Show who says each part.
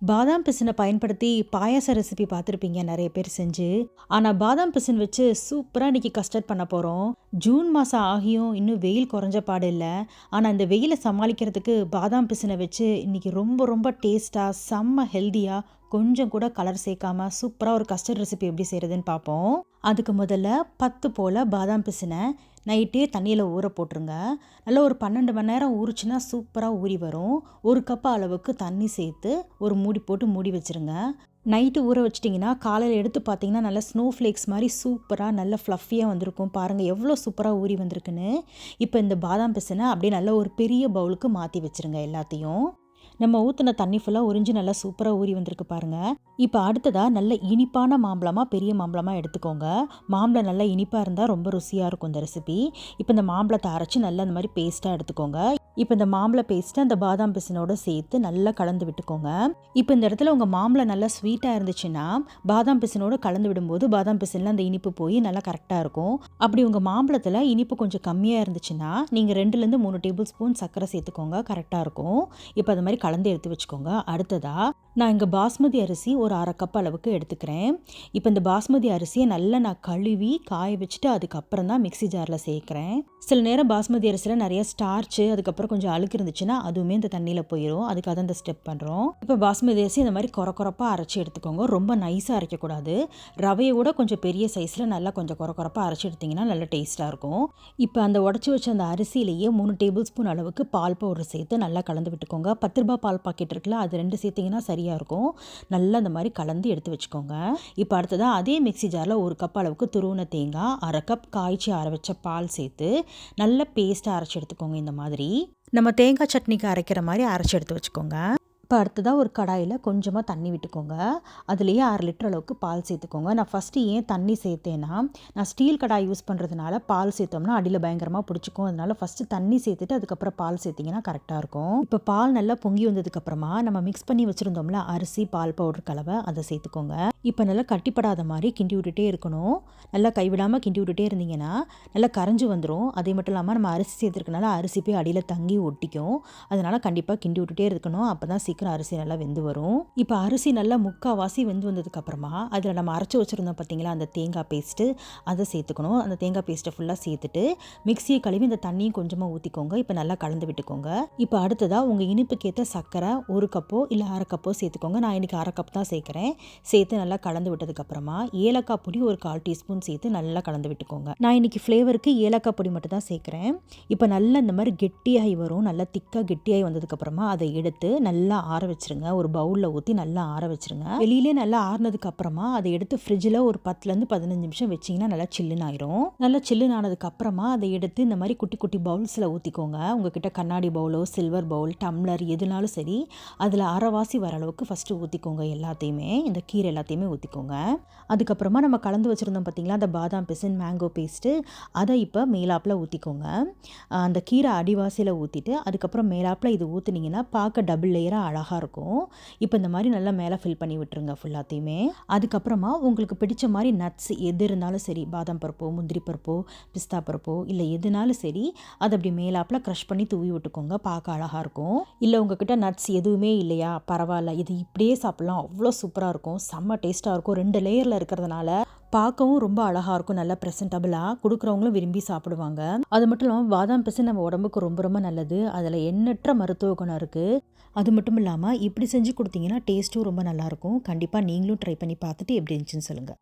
Speaker 1: பாதாம் பிசினை பயன்படுத்தி பாயாச ரெசிபி பார்த்துருப்பீங்க நிறைய பேர் செஞ்சு. ஆனால் பாதாம் பிசின் வச்சு சூப்பராக இன்றைக்கி கஸ்டர்ட் பண்ண போகிறோம். ஜூன் மாதம் ஆகியும் இன்னும் வெயில் குறைஞ்ச பாடு இல்லை. ஆனால் இந்த வெயிலை சமாளிக்கிறதுக்கு பாதாம் பிசினை வச்சு இன்றைக்கி ரொம்ப ரொம்ப டேஸ்ட்டாக செம்ம ஹெல்த்தியாக கொஞ்சம் கூட கலர் சேர்க்காம சூப்பராக ஒரு கஸ்டர்ட் ரெசிபி எப்படி செய்கிறதுன்னு பார்ப்போம். அதுக்கு முதல்ல 10 போல் பாதாம் பிசினை நைட்டே தண்ணியில் ஊற போட்டுருங்க. நல்லா ஒரு 12 மணி நேரம் ஊறிச்சுன்னா சூப்பராக ஊறி வரும். 1 கப் அளவுக்கு தண்ணி சேர்த்து ஒரு மூடி போட்டு மூடி வச்சுருங்க. நைட்டு ஊற வச்சிட்டிங்கன்னா காலையில் எடுத்து பார்த்தீங்கன்னா நல்லா ஸ்னோ ஃப்ளேக்ஸ் மாதிரி சூப்பராக நல்ல ஃப்ளஃபியாக வந்திருக்கும். பாருங்கள் எவ்வளோ சூப்பராக ஊறி வந்திருக்குன்னு. இப்போ இந்த பாதாம் பிசினை அப்படியே நல்லா ஒரு பெரிய பவுலுக்கு மாற்றி வச்சுருங்க. எல்லாத்தையும் நம்ம ஊற்றின தண்ணி ஃபுல்லாக உறிஞ்சி நல்லா சூப்பராக ஊறி வந்திருக்கு பாருங்கள். இப்போ அடுத்ததாக நல்ல இனிப்பான மாம்பழமாக பெரிய மாம்பழமாக எடுத்துக்கோங்க. மாம்பழம் நல்லா இனிப்பாக இருந்தால் ரொம்ப ருசியாக இருக்கும் இந்த ரெசிபி. இப்போ இந்த மாம்பழத்தை அரைச்சி நல்லா இந்த மாதிரி பேஸ்ட்டாக எடுத்துக்கோங்க. இப்போ இந்த மாம்பழ பேஸ்ட்டை அந்த பாதாம் பிசினோடு சேர்த்து நல்லா கலந்து விட்டுக்கோங்க. இப்போ இந்த இடத்துல உங்கள் மாம்பழம் நல்லா ஸ்வீட்டாக இருந்துச்சுன்னா பாதாம் பிசினோடு கலந்து விடும்போது பாதாம் பிசினில் அந்த இனிப்பு போய் நல்லா கரெக்டாக இருக்கும். அப்படி உங்கள் மாம்பழத்தில் இனிப்பு கொஞ்சம் கம்மியாக இருந்துச்சுன்னா நீங்கள் 2லேருந்து 3 டேபிள் ஸ்பூன் சர்க்கரை சேர்த்துக்கோங்க. கரெக்டாக இருக்கும். இப்போ அது மாதிரி கலந்து எடுத்து வச்சுக்கோங்க. அடுத்ததாக நான் இங்கே பாஸ்மதி அரிசி ஒரு 1/2 கப் அளவுக்கு எடுத்துக்கிறேன். இப்போ இந்த பாஸ்மதி அரிசியை நல்லா நான் கழுவி காய வச்சுட்டு அதுக்கப்புறம் தான் மிக்ஸி ஜாரில் சேர்க்குறேன். சில நேரம் பாஸ்மதி அரிசியில் நிறைய ஸ்டார்ச்சு அதுக்கப்புறம் கொஞ்சம் அழுக்கு இருந்துச்சுன்னா அதுவுமே இந்த தண்ணியில் போயிடும். அதுக்காக தான் இந்த ஸ்டெப் பண்ணுறோம். இப்போ பாஸ்மதி அரிசி இந்த மாதிரி கொரப்பாக அரைச்சி எடுத்துக்கோங்க. ரொம்ப நைஸாக அரைக்கக்கூடாது. ரவையை கூட கொஞ்சம் பெரிய சைஸில் நல்லா கொஞ்சம் கொரப்பாக அரைச்சி எடுத்திங்கன்னா நல்லா டேஸ்ட்டாக இருக்கும். இப்போ அந்த உடச்சி வச்ச அந்த அரிசியிலேயே 3 டேபிள் ஸ்பூன் அளவுக்கு பால் பவுடர் சேர்த்து நல்லா கலந்து விட்டுக்கோங்க. 10 ரூபாய் பால் பாக்கெட் இருக்குல்ல, அது 2 சேர்த்திங்கன்னா சரியாக இருக்கும். நல்லா அந்த மாதிரி கலந்து எடுத்து வச்சுக்கோங்க. இப்போ அடுத்ததாக அதே மிக்ஸி ஜாரில் 1 கப் அளவுக்கு துருவின தேங்காய், 1/2 கப் காய்ச்சி ஆற வச்ச பால் சேர்த்து நல்ல பேஸ்ட்டாக அரைச்சி எடுத்துக்கோங்க. இந்த மாதிரி நம்ம தேங்காய் சட்னிக்கு அரைக்கிற மாதிரி அரைச்சி எடுத்து வச்சுக்கோங்க. இப்போ அடுத்ததாக ஒரு கடாயில் கொஞ்சமாக தண்ணி விட்டுக்கோங்க. அதுலேயே 1/2 லிட்டர் அளவுக்கு பால் சேர்த்துக்கோங்க. நான் ஃபஸ்ட்டு ஏன் தண்ணி சேர்த்தேன்னா, நான் ஸ்டீல் கடாய் யூஸ் பண்ணுறதுனால பால் சேர்த்தோம்னா அடியில் பயங்கரமாக பிடிச்சிக்கும். அதனால ஃபஸ்ட்டு தண்ணி சேர்த்துட்டு அதுக்கப்புறம் பால் சேர்த்திங்கன்னா கரெக்டாக இருக்கும். இப்போ பால் நல்லா பொங்கி வந்ததுக்கப்புறமா நம்ம மிக்ஸ் பண்ணி வச்சுருந்தோம்ல அரிசி பால் பவுடர் கலவை, அதை சேர்த்துக்கோங்க. இப்போ நல்லா கட்டிப்படாத மாதிரி கிண்டி விட்டுட்டே இருக்கணும். நல்லா கைவிடாமல் கிண்டி விட்டுட்டே இருந்தீங்கன்னா நல்லா கரைஞ்சி வந்துடும். அதே மட்டும் இல்லாமல் நம்ம அரிசி சேர்த்துருக்கனால அரிசி போய் அடியில் தங்கி ஒட்டிக்கும். அதனால் கண்டிப்பாக கிண்டி விட்டுட்டே இருக்கணும். அப்போ தான் சீக்கிரம் அரிசி நல்லா வெந்து வரும். இப்போ அரிசி நல்லா முக்கால்வாசி வெந்து வந்ததுக்கப்புறமா அதில் நம்ம அரைச்சி வச்சுருந்தோம் பார்த்தீங்களா அந்த தேங்காய் பேஸ்ட்டு, அதை சேர்த்துக்கணும். அந்த தேங்காய் பேஸ்ட்டை ஃபுல்லாக சேர்த்துட்டு மிக்ஸியை கழுவி இந்த தண்ணியும் கொஞ்சமாக ஊற்றிக்கோங்க. இப்போ நல்லா கலந்து விட்டுக்கோங்க. இப்போ அடுத்ததாக உங்கள் இனிப்புக்கேற்ற சர்க்கரை 1 கப்போ இல்லை 1/2 கப்போ சேர்த்துக்கோங்க. நான் இன்றைக்கி 1/2 கப் தான் சேர்க்குறேன். சேர்த்து நல்லா கலந்து விட்டதுக்கப்புறமா ஏலக்காய் பொடி ஒரு 1/4 டீஸ்பூன் சேர்த்து நல்லா கலந்து விட்டுக்கோங்க. நான் இன்றைக்கி ஃப்ளேவருக்கு ஏலக்காய் பொடி மட்டும் தான் சேர்க்குறேன். இப்போ நல்லா இந்த மாதிரி கெட்டியாகி வரும். நல்லா திக்காக கெட்டியாகி வந்ததுக்கப்புறமா அதை எடுத்து நல்லா ஆற வச்சுருங்க. ஒரு பவுலில் ஊற்றி நல்லா ஆற வச்சுருங்க. வெளியிலே நல்லா ஆறுனதுக்கு அப்புறமா அதை எடுத்து ஃப்ரிட்ஜில் ஒரு 10லேருந்து 15 நிமிஷம் வச்சிங்கன்னா நல்லா சில்லுன்னு ஆயிரும். நல்லா சில்லுன்னு ஆனதுக்கப்புறமா அதை எடுத்து இந்த மாதிரி குட்டி குட்டி பவுல்ஸில் ஊற்றிக்கோங்க. உங்ககிட்ட கண்ணாடி பவுலோ சில்வர் பவுல் டம்ளர் எதுனாலும் சரி, அதில் அரைவாசி வர அளவுக்கு ஃபஸ்ட்டு ஊற்றிக்கோங்க. எல்லாத்தையுமே இந்த கீரை எல்லாத்தையுமே ஊற்றிக்கோங்க. அதுக்கப்புறமா நம்ம கலந்து வச்சுருந்தோம் பார்த்திங்களா அந்த பாதாம் பிசின் மேங்கோ பேஸ்ட்டு, அதை இப்போ மேலாப்பில் ஊற்றிக்கோங்க. அந்த கீரை அடிவாசியில் ஊற்றிட்டு அதுக்கப்புறம் மேலாப்பில் இது ஊற்றுனீங்கன்னா பார்க்க டபுள் லேயராக அழகாக இருக்கும். இப்போ இந்த மாதிரி நல்லா மேலே ஃபில் பண்ணி விட்டுருங்க ஃபுல்லாத்தையுமே. அதுக்கப்புறமா உங்களுக்கு பிடிச்ச மாதிரி நட்ஸ் எது இருந்தாலும் சரி, பாதாம் பருப்போ முந்திரி பருப்போ பிஸ்தா பருப்போ இல்லை எதுனாலும் சரி, அதை அப்படி மேலாப்பில் க்ரஷ் பண்ணி தூவி விட்டுக்கோங்க. பார்க்க அழகாக இருக்கும். இல்லை உங்ககிட்ட நட்ஸ் எதுவுமே இல்லையா, பரவாயில்ல, இது இப்படியே சாப்பிட்லாம். அவ்வளோ சூப்பராக இருக்கும். செம்ம டேஸ்ட்டாக இருக்கும். 2 லேயரில் இருக்கிறதுனால பார்க்கவும் ரொம்ப அழகாக இருக்கும். நல்லா ப்ரெசென்டபுளாக கொடுக்குறவங்களும் விரும்பி சாப்பிடுவாங்க. அது மட்டும் இல்லாமல் பாதாம் பிசின் நம்ம உடம்புக்கு ரொம்ப ரொம்ப நல்லது. அதில் எண்ணற்ற மருத்துவ குணம் இருக்குது. அது மட்டும் இல்லாமல் இப்படி செஞ்சு கொடுத்தீங்கன்னா டேஸ்ட்டும் ரொம்ப நல்லாயிருக்கும். கண்டிப்பாக நீங்களும் ட்ரை பண்ணி பார்த்துட்டு எப்படி இருந்துச்சுன்னு சொல்லுங்கள்.